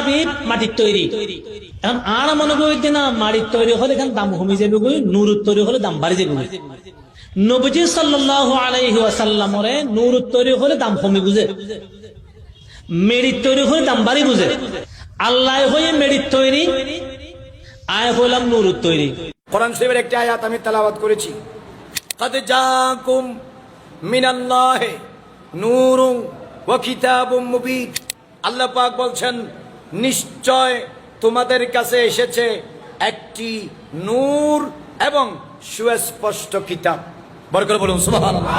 দাবি মাটির তৈরি। এখন আর মনে করি যে না মাটির তৈরি হলে এখানে দাম কমে যাবে, নূরের তৈরি হলে দাম বাড়ি যাবে। নবীজি সাল্লাল্লাহু আলাইহি ওয়াসাল্লামরে নূরের তৈরি হলে দাম কমে বুঝে, মেরির তৈরি হলে দাম বাড়ি বুঝে। আল্লাহ হয়ে মেরির তৈরি, আয় হলাম নূরের তৈরি। কোরআন শরীফের একটি আয়াত আমি তেলাওয়াত করেছি, কাদ জাকুম মিনাল্লাহি নূরুন ওয়া কিতাবুম মুবিন। আল্লাহ পাক বলছেন, নিশ্চয় তোমাদের কাছে এসেছে একটি নূর এবং সুস্পষ্ট কিতাব। বড় করে বলুন সুবহানাল্লাহ।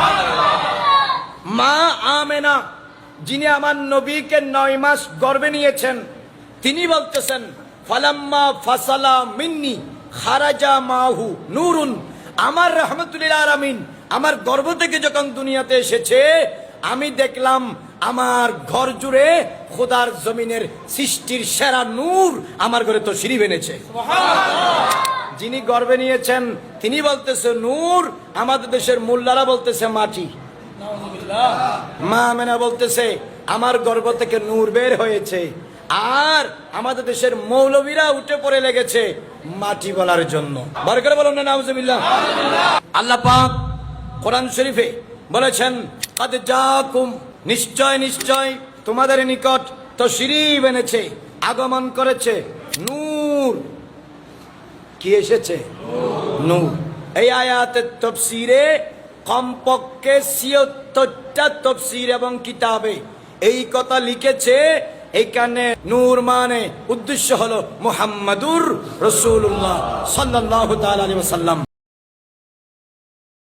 মা আমেনা, যিনি আমার নবীকে 9 মাস গর্ভে নিয়েছেন, তিনি বলতেছেন, ফালাম্মা ফাসালা মিন্নি খারাজা মাহু নূরুন। আমার রাহমাতুল আলামিন আমার গর্ভ থেকে যখন দুনিয়াতে এসেছে, আমি দেখলাম আমার ঘর জুড়ে খোদার জমিনের সৃষ্টির সেরা নূর আমার ঘরে তো সিঁড়ি বেনেছে। যিনি গর্ভে নিয়েছেন তিনি বলতেছে নূর, আমাদের দেশের মোল্লারা বলতেছে মাটি। মা আমেনা বলতেছে আমার গর্ভ থেকে নূর বের হয়েছে, আর আমাদের দেশের মৌলবীরা উঠে পড়ে লেগেছে মাটি বলার জন্য। বরকত বলুন না নাউজুবিল্লাহ। আল্লাহ পাক কোরআন শরীফে বলেছেন, কাদ জাকুম, নিশ্চয় নিশ্চয় তোমাদের নিকট তাশরীফ এনেছে, আগমন করেছে নূর। কি এসেছে? নূর। এই আয়াতের তাফসীরে কমপক্ষে ৭৬টা তাফসীর এবং কিতাবে এই কথা লিখেছে। এইখানে নূর মানে উদ্দেশ্য হলো মুহাম্মাদুর রাসূলুল্লাহ সাল্লাল্লাহু তাআলা আলাইহি ওয়াসাল্লাম।